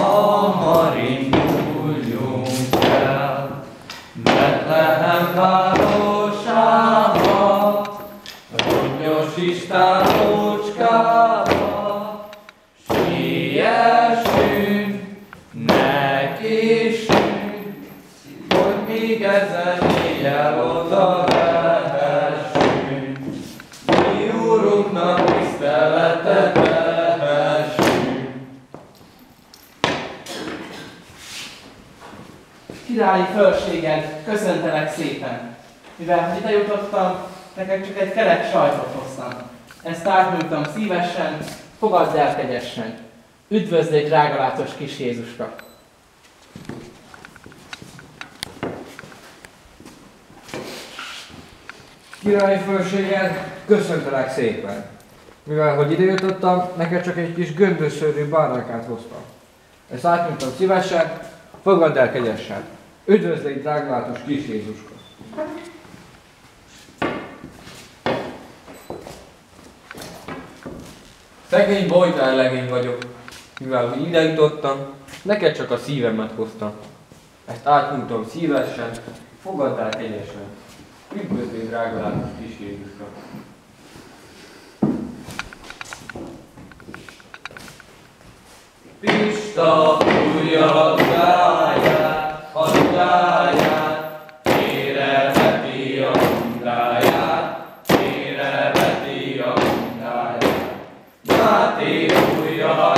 hamar induljunk el, Betlehem városába, Rongyos istállócskába, siessünk, ne késünk, hogy még ezen éjjel oda lehessünk, mi Úrunknak tiszteletet tehessünk. Királyi fölséged, köszöntelek szépen! Mivel ide jutottam, neked csak egy kerek sajtot hoztam. Ezt átnyújtom szívesen, fogadd el kegyesen. Üdvözlégy, drágalátos kis Jézuska! Királyi fölséged, köszöntelek szépen! Mivel hogy ide jutottam, neked csak egy kis göndösszőrű báránykát hoztam. Ezt átnyújtom szívesen, fogadd el kegyesen. Üdvözlégy, drágalátos kis Jézuska! Szegény bojtár legény vagyok, mivel hogy ide jutottam, neked csak a szívemet hoztam. Ezt átnyújtom szívesen, fogadd el kegyesen. Üdvözlégy, drágalátos kis Jézuska! Pista újabb gáját, handáját, éreveti a hundáját, éreveti a hundáját. Máté újja a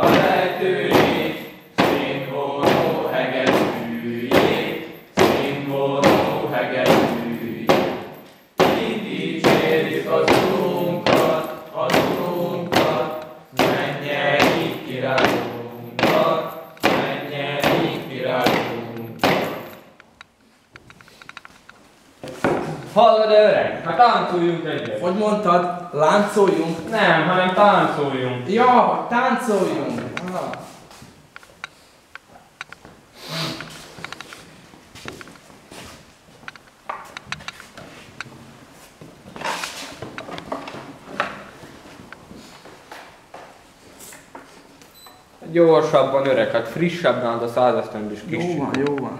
lejtőjét, színvonó hegedűjét, színvonó hegedűjét. Így dicsérjük az Urunkat, mennyei királyunkat, mennyei királyunkat. Hallod, öreg? Hát táncoljunk egyet! Hogy mondtad, láncoljunk? Nem, hanem táncoljunk! Ja, táncoljunk! Ah. Gyorsabban, öreg, hát frissebb nálad a százesztendős kis. Jó van, jó van.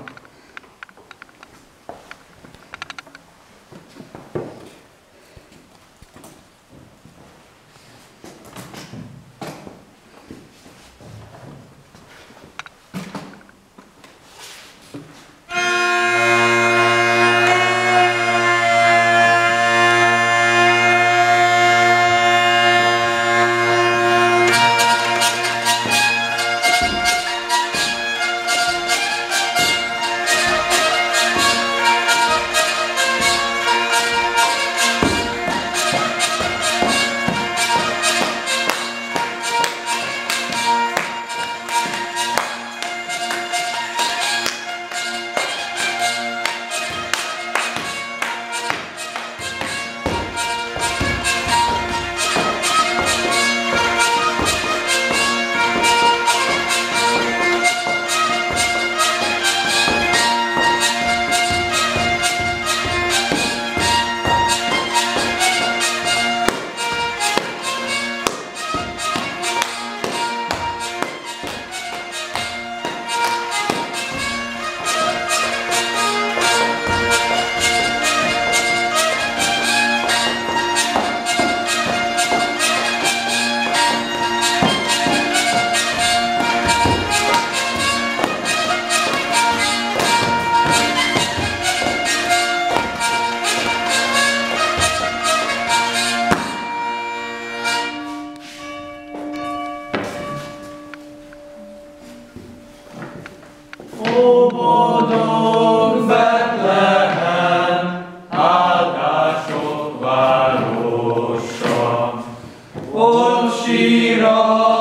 Óbodog Betlehem, áldások városa, ott sír a